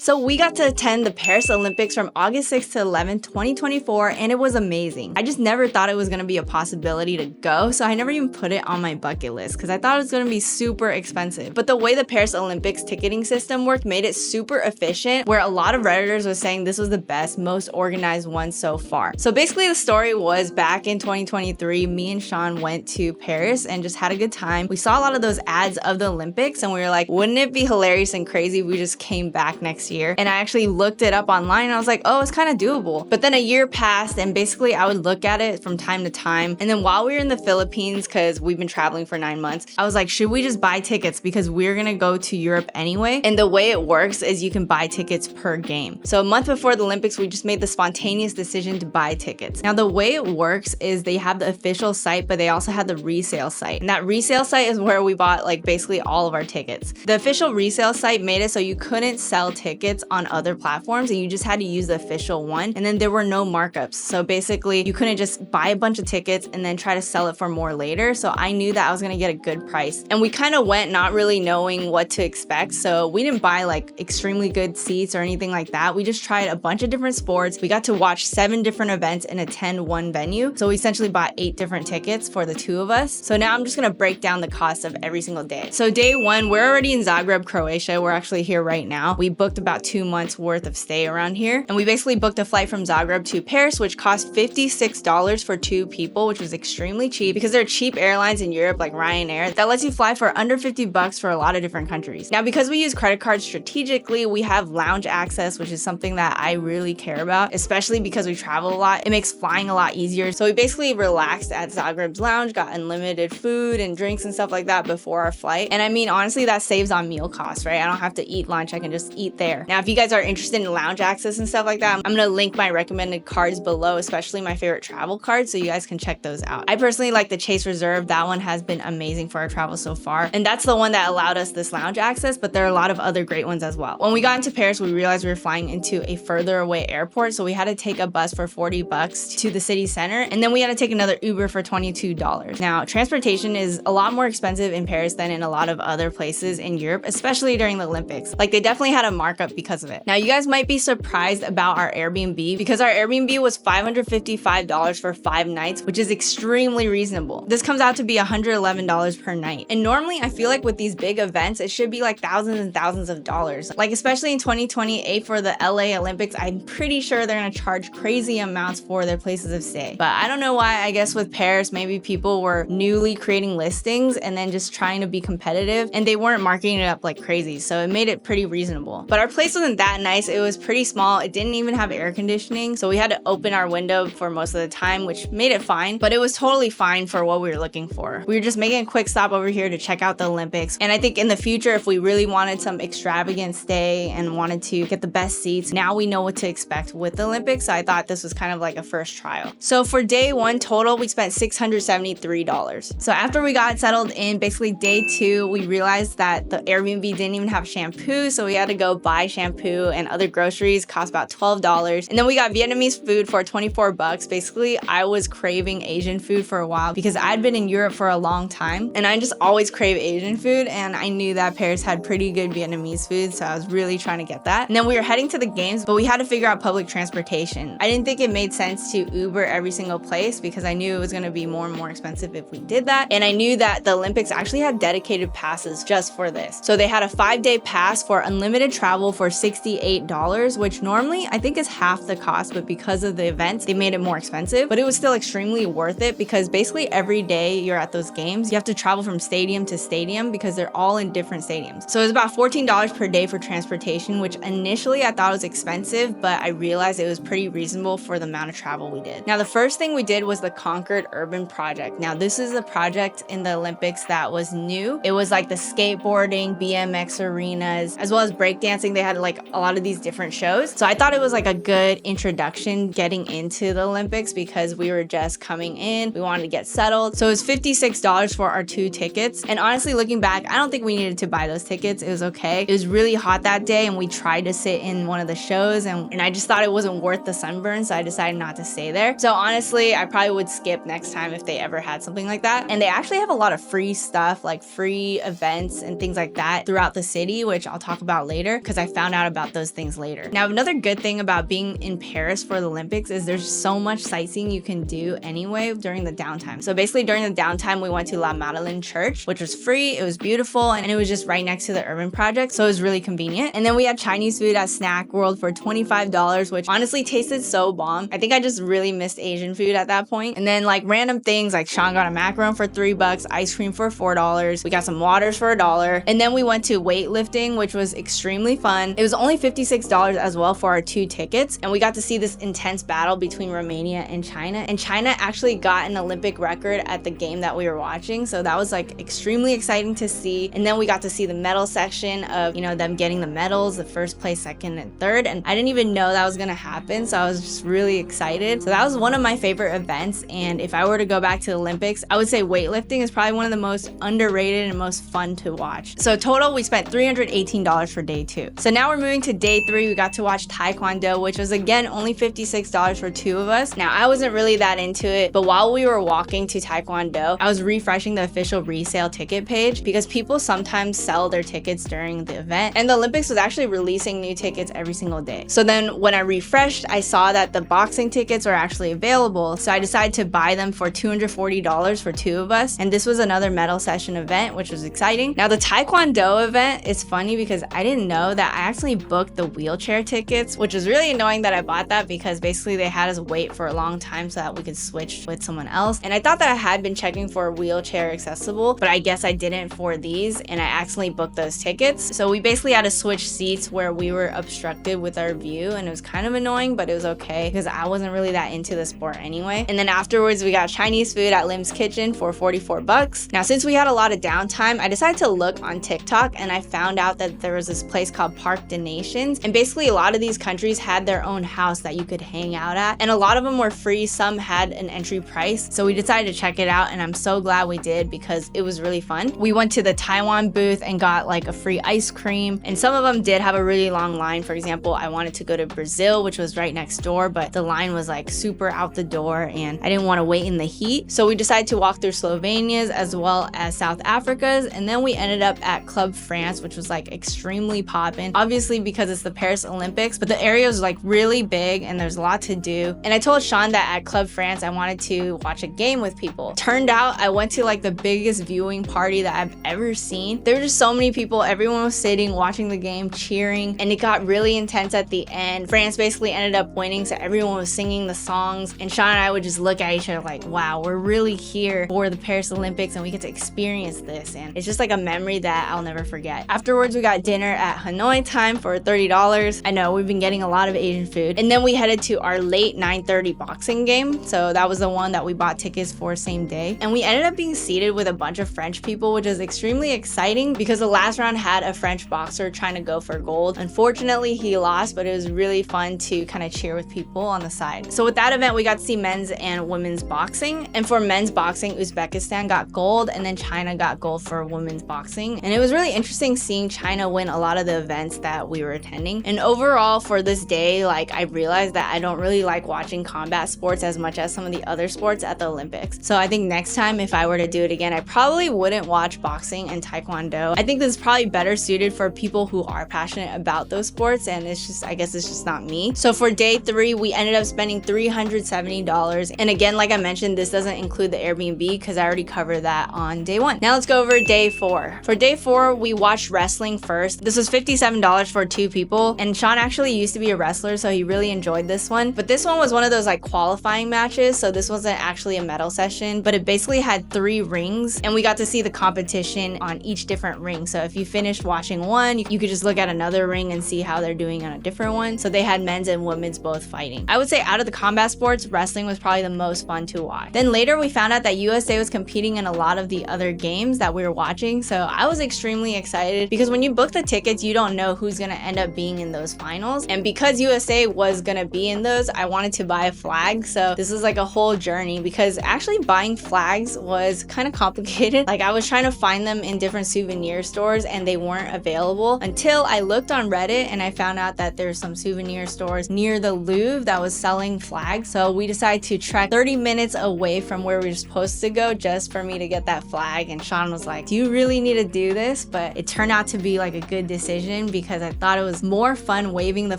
So we got to attend the Paris Olympics from August 6th to 11th, 2024, and it was amazing. I just never thought it was gonna be a possibility to go, so I never even put it on my bucket list because I thought it was gonna be super expensive. But the way the Paris Olympics ticketing system worked made it super efficient, where a lot of Redditors were saying this was the best, most organized one so far. So basically the story was back in 2023, me and Sean went to Paris and just had a good time. We saw a lot of those ads of the Olympics and we were like, wouldn't it be hilarious and crazy if we just came back next year? And I actually looked it up online and I was like, oh, it's kind of doable. But then a year passed and basically I would look at it from time to time. And then while we were in the Philippines, because we've been traveling for 9 months, I was like, should we just buy tickets because we're gonna go to Europe anyway? And the way it works is you can buy tickets per game. So a month before the Olympics, we just made the spontaneous decision to buy tickets. Now the way it works is they have the official site, but they also have the resale site. And that resale site is where we bought like basically all of our tickets. The official resale site made it so you couldn't sell tickets on other platforms and you just had to use the official one. And then there were no markups. So basically you couldn't just buy a bunch of tickets and then try to sell it for more later. So I knew that I was gonna get a good price. And we kind of went not really knowing what to expect. So we didn't buy like extremely good seats or anything like that. We just tried a bunch of different sports. We got to watch 7 different events and attend one venue. So we essentially bought 8 different tickets for the 2 of us. So now I'm just gonna break down the cost of every single day. So day 1, we're already in Zagreb, Croatia. We're actually here right now. We booked about 2 months worth of stay around here. And we basically booked a flight from Zagreb to Paris, which cost $56 for 2 people, which was extremely cheap because there are cheap airlines in Europe like Ryanair that lets you fly for under $50 for a lot of different countries. Now, because we use credit cards strategically, we have lounge access, which is something that I really care about, especially because we travel a lot. It makes flying a lot easier. So we basically relaxed at Zagreb's lounge, got unlimited food and drinks and stuff like that before our flight. And I mean, honestly, that saves on meal costs, right? I don't have to eat lunch. I can just eat there. Now, if you guys are interested in lounge access and stuff like that, I'm gonna link my recommended cards below, especially my favorite travel cards, so you guys can check those out. I personally like the Chase Reserve. That one has been amazing for our travel so far. And that's the one that allowed us this lounge access, but there are a lot of other great ones as well. When we got into Paris, we realized we were flying into a further away airport, so we had to take a bus for $40 to the city center, and then we had to take another Uber for $22. Now, transportation is a lot more expensive in Paris than in a lot of other places in Europe, especially during the Olympics. Like, they definitely had a markup because of it. Now, you guys might be surprised about our Airbnb because our Airbnb was $555 for 5 nights, which is extremely reasonable. This comes out to be $111 per night. And normally, I feel like with these big events, it should be like thousands and thousands of dollars. Like, especially in 2028 for the LA Olympics, I'm pretty sure they're gonna charge crazy amounts for their places of stay. But I don't know why. I guess with Paris, maybe people were newly creating listings and then just trying to be competitive, and they weren't marketing it up like crazy, so it made it pretty reasonable. But our place wasn't that nice. It was pretty small. It didn't even have air conditioning, so we had to open our window for most of the time, which made it fine, but it was totally fine for what we were looking for. We were just making a quick stop over here to check out the Olympics, and I think in the future, if we really wanted some extravagant stay and wanted to get the best seats, now we know what to expect with the Olympics, so I thought this was kind of like a first trial. So for day 1 total, we spent $673. So after we got settled in, basically day 2, we realized that the Airbnb didn't even have shampoo, so we had to go buy shampoo and other groceries, cost about $12. And then we got Vietnamese food for $24. Basically, I was craving Asian food for a while because I'd been in Europe for a long time and I just always crave Asian food, and I knew that Paris had pretty good Vietnamese food, so I was really trying to get that. And then we were heading to the games, but we had to figure out public transportation. I didn't think it made sense to Uber every single place because I knew it was going to be more and more expensive if we did that. And I knew that the Olympics actually had dedicated passes just for this. So they had a 5-day pass for unlimited travel for $68, which normally I think is half the cost, but because of the events, they made it more expensive. But it was still extremely worth it because basically every day you're at those games, you have to travel from stadium to stadium because they're all in different stadiums. So it was about $14 per day for transportation, which initially I thought was expensive, but I realized it was pretty reasonable for the amount of travel we did. Now, the first thing we did was the Concorde Urban Project. Now, this is a project in the Olympics that was new. It was like the skateboarding, BMX arenas, as well as breakdancing. They had like a lot of these different shows. So I thought it was like a good introduction getting into the Olympics because we were just coming in. We wanted to get settled. So it was $56 for our 2 tickets. And honestly, looking back, I don't think we needed to buy those tickets. It was okay. It was really hot that day and we tried to sit in one of the shows and I just thought it wasn't worth the sunburn, so I decided not to stay there. So honestly, I probably would skip next time if they ever had something like that. And they actually have a lot of free stuff, like free events and things like that throughout the city, which I'll talk about later because I found out about those things later. Now, another good thing about being in Paris for the Olympics is there's so much sightseeing you can do anyway during the downtime. So basically during the downtime, we went to La Madeleine Church, which was free, it was beautiful, and it was just right next to the Urban Project, so it was really convenient. And then we had Chinese food at Snack World for $25, which honestly tasted so bomb. I think I just really missed Asian food at that point. And then like random things, like Sean got a macaron for $3, ice cream for $4, we got some waters for $1. And then we went to weightlifting, which was extremely fun. It was only $56 as well for our 2 tickets, and we got to see this intense battle between Romania and China. And China actually got an Olympic record at the game that we were watching, so that was like extremely exciting to see. And then we got to see the medal section of, you know, them getting the medals, the first place, second, and third, and I didn't even know that was gonna happen, so I was just really excited. So that was one of my favorite events, and if I were to go back to the Olympics, I would say weightlifting is probably one of the most underrated and most fun to watch. So total, we spent $318 for day 2. So now we're moving to day 3. We got to watch Taekwondo, which was again only $56 for 2 of us. Now I wasn't really that into it, but while we were walking to Taekwondo, I was refreshing the official resale ticket page because people sometimes sell their tickets during the event, and the Olympics was actually releasing new tickets every single day. So then when I refreshed, I saw that the boxing tickets were actually available, so I decided to buy them for $240 for 2 of us, and this was another medal session event, which was exciting. Now the Taekwondo event is funny because I didn't know that I actually booked the wheelchair tickets, which was really annoying that I bought that because basically they had us wait for a long time so that we could switch with someone else. And I thought that I had been checking for wheelchair accessible, but I guess I didn't for these, and I accidentally booked those tickets. So we basically had to switch seats where we were obstructed with our view, and it was kind of annoying, but it was okay because I wasn't really that into the sport anyway. And then afterwards we got Chinese food at Lim's Kitchen for $44. Now since we had a lot of downtime, I decided to look on TikTok, and I found out that there was this place called Parc des Nations, and basically a lot of these countries had their own house that you could hang out at, and a lot of them were free, some had an entry price. So we decided to check it out, and I'm so glad we did because it was really fun. We went to the Taiwan booth and got like a free ice cream, and some of them did have a really long line. For example, I wanted to go to Brazil, which was right next door, but the line was like super out the door and I didn't want to wait in the heat. So we decided to walk through Slovenia's as well as South Africa's, and then we ended up at Club France, which was like extremely poppin', obviously because it's the Paris Olympics, but the area was like really big and there's a lot to do. And I told Sean that at Club France I wanted to watch a game with people. Turned out I went to like the biggest viewing party that I've ever seen. There were just so many people, everyone was sitting watching the game, cheering, and it got really intense at the end. France basically ended up winning, so everyone was singing the songs, and Sean and I would just look at each other like, wow, we're really here for the Paris Olympics and we get to experience this, and it's just like a memory that I'll never forget. Afterwards we got dinner at Hanoi Time for $30. I know we've been getting a lot of Asian food. And then we headed to our late 9:30 boxing game, so that was the one that we bought tickets for same day, and we ended up being seated with a bunch of French people, which is extremely exciting because the last round had a French boxer trying to go for gold. Unfortunately he lost, but it was really fun to kind of cheer with people on the side. So with that event we got to see men's and women's boxing, and for men's boxing Uzbekistan got gold and then China got gold for women's boxing, and it was really interesting seeing China win a lot of the events that we were attending. And overall for this day, like I realized that I don't really like watching combat sports as much as some of the other sports at the Olympics. So I think next time if I were to do it again, I probably wouldn't watch boxing and Taekwondo. I think this is probably better suited for people who are passionate about those sports, and it's just, I guess it's just not me. So for day 3 we ended up spending $370, and again like I mentioned, this doesn't include the Airbnb because I already covered that on day 1. Now let's go over day 4. For day 4 we watched wrestling first. This was $57 for 2 people, and Sean actually used to be a wrestler, so he really enjoyed this one. But this one was one of those like qualifying matches, so this wasn't actually a medal session, but it basically had 3 rings, and we got to see the competition on each different ring. So if you finished watching one, you could just look at another ring and see how they're doing on a different one. So they had men's and women's both fighting. I would say out of the combat sports, wrestling was probably the most fun to watch. Then later we found out that USA was competing in a lot of the other games that we were watching, so I was extremely excited because when you book the tickets you don't know who's gonna end up being in those finals, and because USA was gonna be in those, I wanted to buy a flag. So this was like a whole journey because actually buying flags was kind of complicated. Like I was trying to find them in different souvenir stores and they weren't available until I looked on Reddit and I found out that there's some souvenir stores near the Louvre that was selling flags. So we decided to trek 30 minutes away from where we were supposed to go just for me to get that flag, and Sean was like, do you really need to do this? But it turned out to be like a good decision because I thought it was more fun waving the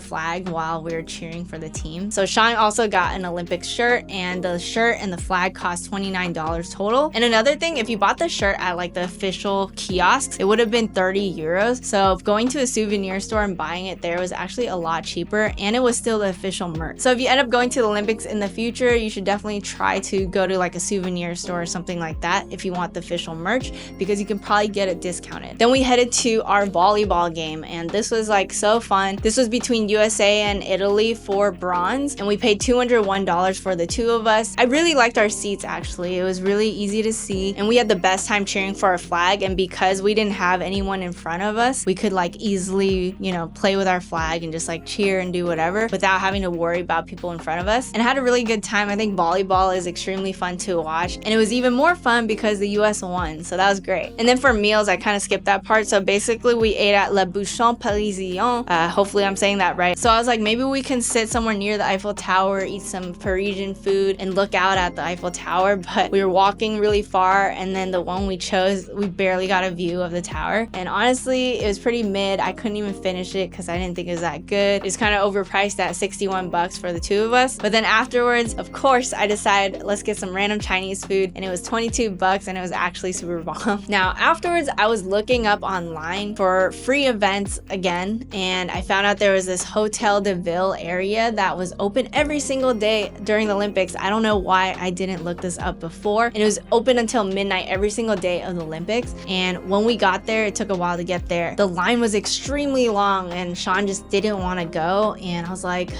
flag while we were cheering for the team. So Sean also got an Olympic shirt, and the shirt and the flag cost $29 total. And another thing, if you bought the shirt at like the official kiosks, it would have been 30 euros. So going to a souvenir store and buying it there was actually a lot cheaper, and it was still the official merch. So if you end up going to the Olympics in the future, you should definitely try to go to like a souvenir store or something like that if you want the official merch, because you can probably get it discounted. Then we headed to our volleyball game, and this was like so fun. This was between USA and Italy for bronze, and we paid $201 for the two of us. I really liked our seats actually. It was really easy to see, and we had the best time cheering for our flag, and because we didn't have anyone in front of us, we could like easily, you know, play with our flag and just like cheer and do whatever without having to worry about people in front of us, and I had a really good time. I think volleyball is extremely fun to watch, and it was even more fun because the US won, so that was great. And then for meals, I kind of skipped that part. So basically we ate at Le Bouchon Parisien. Hopefully I'm saying that right. So I was like, maybe we can sit somewhere near the Eiffel Tower, eat some Parisian food, and look out at the Eiffel Tower. But we were walking really far, and then the one we chose, we barely got a view of the tower. And honestly, it was pretty mid. I couldn't even finish it because I didn't think it was that good. It's kind of overpriced at 61 bucks for the two of us. But then afterwards, of course, I decided let's get some random Chinese food, and it was 22 bucks, and it was actually super bomb. Now afterwards, I was looking up online for free events again, and I found out there was this Hotel de Ville area that was open every single day during the Olympics. I don't know why I didn't look this up before, and it was open until midnight every single day of the Olympics. And when we got there, it took a while to get there. The line was extremely long, and Sean just didn't want to go, and I was like,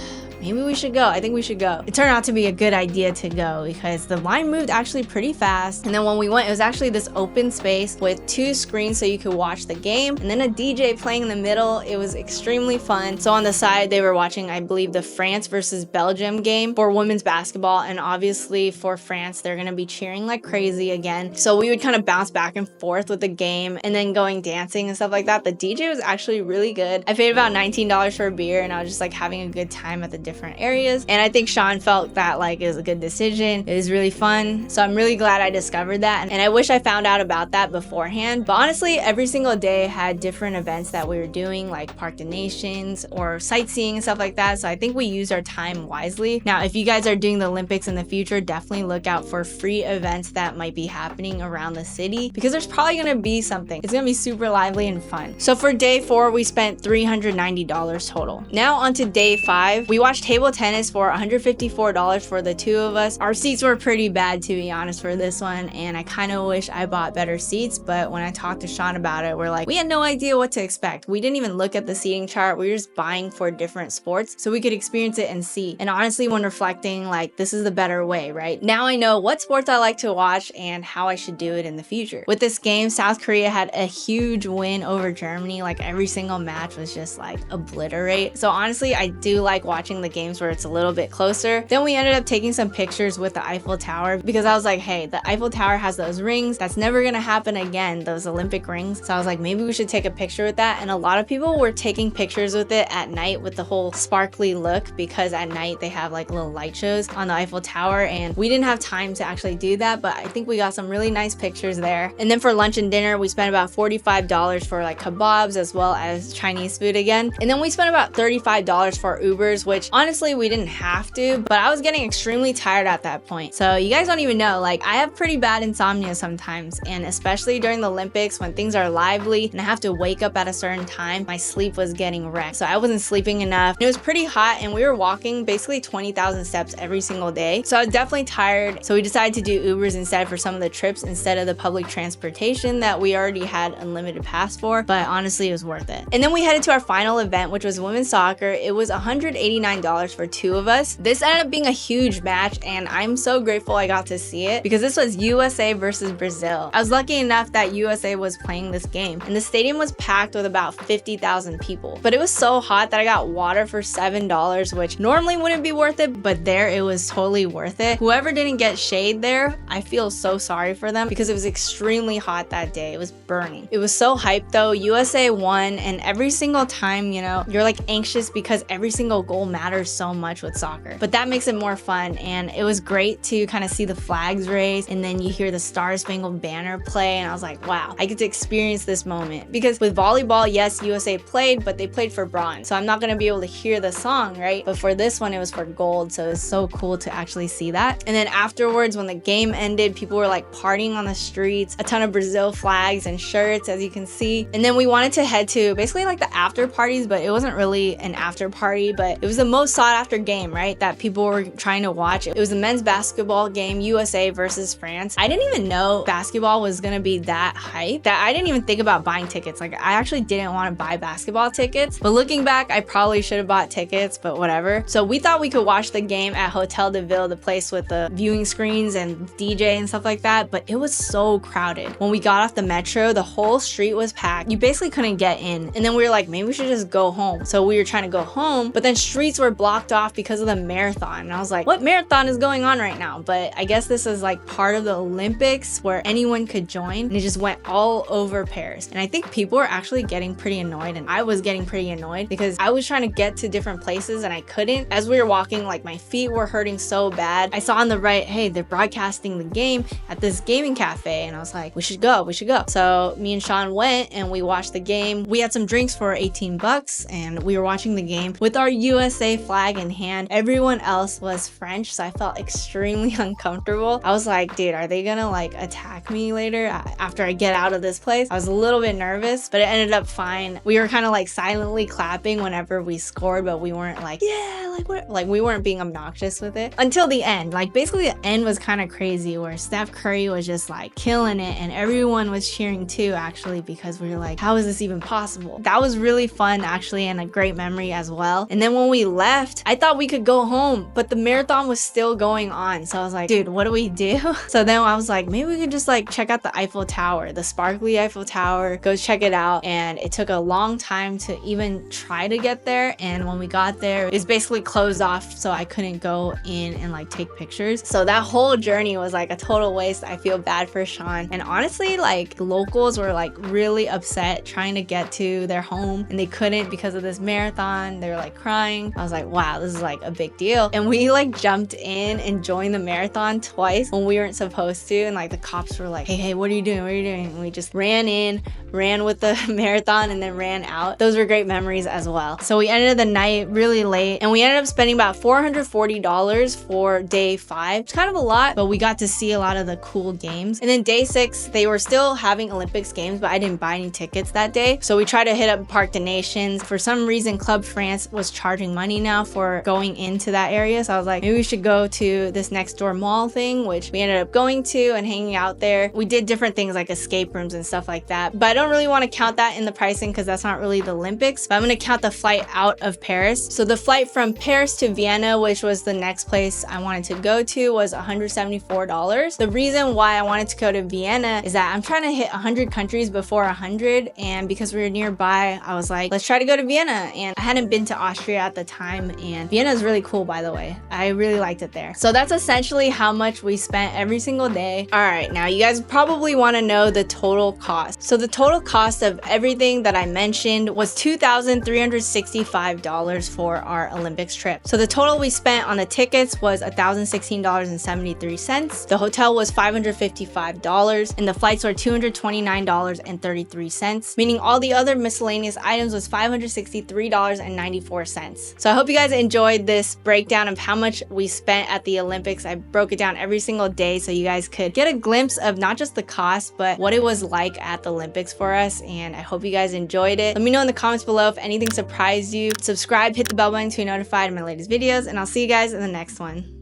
maybe we should go. I think we should go. It turned out to be a good idea to go because the line moved actually pretty fast. And then when we went, it was actually this open space with 2 screens so you could watch the game, and then a DJ playing in the middle. It was extremely fun. So on the side, they were watching, I believe, the France versus Belgium game for women's basketball. And obviously for France, they're gonna be cheering like crazy again. So we would kind of bounce back and forth with the game and then going dancing and stuff like that. The DJ was actually really good. I paid about $19 for a beer, and I was just like having a good time at the different areas, and I think Sean felt that like it was a good decision. It was really fun, so I'm really glad I discovered that, and I wish I found out about that beforehand. But honestly, every single day had different events that we were doing, like Parc des Nations or sightseeing and stuff like that, so I think we used our time wisely. Now if you guys are doing the Olympics in the future, definitely look out for free events that might be happening around the city, because there's probably gonna be something. It's gonna be super lively and fun. So for day 4, we spent $390 total. Now on to day 5, we watched table tennis for $154 for the two of us. Our seats were pretty bad, to be honest, for this one, and I kind of wish I bought better seats, but when I talked to Sean about it, we're like, we had no idea what to expect. We didn't even look at the seating chart. We were just buying for different sports so we could experience it and see. And honestly, when reflecting, like, this is the better way, right? Now I know what sports I like to watch and how I should do it in the future. With this game, South Korea had a huge win over Germany. Like, every single match was just like obliterate. So honestly, I do like watching the games where it's a little bit closer. Then we ended up taking some pictures with the Eiffel Tower because I was like, hey, the Eiffel Tower has those rings. That's never gonna happen again, those Olympic rings. So I was like, maybe we should take a picture with that. And a lot of people were taking pictures with it at night with the whole sparkly look, because at night they have like little light shows on the Eiffel Tower, and we didn't have time to actually do that, but I think we got some really nice pictures there. And then for lunch and dinner, we spent about $45 for like kebabs as well as Chinese food again. And then we spent about $35 for Ubers, which honestly we didn't have to, but I was getting extremely tired at that point. So you guys don't even know, like, I have pretty bad insomnia sometimes, and especially during the Olympics when things are lively and I have to wake up at a certain time, my sleep was getting wrecked. So I wasn't sleeping enough. It was pretty hot, and we were walking basically 20,000 steps every single day. So I was definitely tired. So we decided to do Ubers instead for some of the trips instead of the public transportation that we already had unlimited pass for, but honestly it was worth it. And then we headed to our final event, which was women's soccer. It was $189 for two of us. This ended up being a huge match, and I'm so grateful I got to see it because this was USA versus Brazil. I was lucky enough that USA was playing this game, and the stadium was packed with about 50,000 people. But it was so hot that I got water for $7, which normally wouldn't be worth it, but there it was totally worth it. Whoever didn't get shade there, I feel so sorry for them because it was extremely hot that day. It was burning. It was so hyped though. USA won, and every single time, you know, you're like anxious because every single goal matters matter so much with soccer. But that makes it more fun, and it was great to kind of see the flags raised, and then you hear the Star Spangled Banner play, and I was like, wow, I get to experience this moment. Because with volleyball, yes, USA played, but they played for bronze, so I'm not gonna be able to hear the song, right? But for this one, it was for gold, so it's so cool to actually see that. And then afterwards, when the game ended, people were like partying on the streets, a ton of Brazil flags and shirts, as you can see. And then we wanted to head to basically like the after parties, but it wasn't really an after party, but it was the most sought after game, right, that people were trying to watch. It was a men's basketball game, USA versus France. I didn't even know basketball was gonna be that hype, that I didn't even think about buying tickets. Like, I actually didn't want to buy basketball tickets, but looking back, I probably should have bought tickets, but whatever. So we thought we could watch the game at Hotel de Ville, the place with the viewing screens and DJ and stuff like that, but it was so crowded. When we got off the metro, the whole street was packed. You basically couldn't get in. And then we were like, maybe we should just go home. So we were trying to go home, but then streets were blocked off because of the marathon. And I was like, what marathon is going on right now? But I guess this is like part of the Olympics where anyone could join, and it just went all over Paris. And I think people were actually getting pretty annoyed, and I was getting pretty annoyed because I was trying to get to different places and I couldn't. As we were walking, like, my feet were hurting so bad. I saw on the right, hey, they're broadcasting the game at this gaming cafe, and I was like, we should go. So me and Sean went and we watched the game. We had some drinks for 18 bucks and we were watching the game with our USA flag in hand. Everyone else was French, so I felt extremely uncomfortable. I was like, dude, are they gonna like attack me later after I get out of this place? I was a little bit nervous, but it ended up fine. We were kind of like silently clapping whenever we scored, but we weren't like, yeah, like we weren't being obnoxious with it until the end. Like, basically the end was kind of crazy, where Steph Curry was just like killing it, and everyone was cheering too, actually, because we were like, how is this even possible? That was really fun, actually, and a great memory as well. And then when we left, I thought we could go home, but the marathon was still going on. So I was like, dude, what do we do? So then I was like, maybe we could just like check out the Eiffel Tower, the sparkly Eiffel Tower, go check it out. And it took a long time to even try to get there. And when we got there, it's basically closed off, so I couldn't go in and like take pictures. So that whole journey was like a total waste. I feel bad for Sean. And honestly, like, the locals were like really upset trying to get to their home, and they couldn't because of this marathon. They were like crying. I was like, wow, this is like a big deal. And we like jumped in and joined the marathon twice when we weren't supposed to, and like the cops were like, hey, what are you doing? And we just ran with the marathon and then ran out. Those were great memories as well. So we ended the night really late, and we ended up spending about $440 for day 5. It's kind of a lot, but we got to see a lot of the cool games. And then day 6, they were still having Olympics games, but I didn't buy any tickets that day. So we tried to hit up Parc des Nations. For some reason, Club France was charging money now for going into that area. So I was like, maybe we should go to this next door mall thing, which we ended up going to and hanging out there. We did different things like escape rooms and stuff like that, but I don't really want to count that in the pricing because that's not really the Olympics. But I'm going to count the flight out of Paris. So the flight from Paris to Vienna, which was the next place I wanted to go to, was $174. The reason why I wanted to go to Vienna is that I'm trying to hit 100 countries before 100, and because we were nearby, I was like, let's try to go to Vienna. And I hadn't been to Austria at the time, and Vienna is really cool, by the way. I really liked it there. So that's essentially how much we spent every single day. All right, now you guys probably want to know the total cost. So the total cost of everything that I mentioned was $2,365 for our Olympics trip. So the total we spent on the tickets was $1,016.73. The hotel was $555, and the flights were $229.33, meaning all the other miscellaneous items was $563.94. So I hope you guys enjoyed this breakdown of how much we spent at the Olympics. I broke it down every single day so you guys could get a glimpse of not just the cost, but what it was like at the Olympics for us. And I hope you guys enjoyed it. Let me know in the comments below if anything surprised you. Subscribe, hit the bell button to be notified of my latest videos, and I'll see you guys in the next one.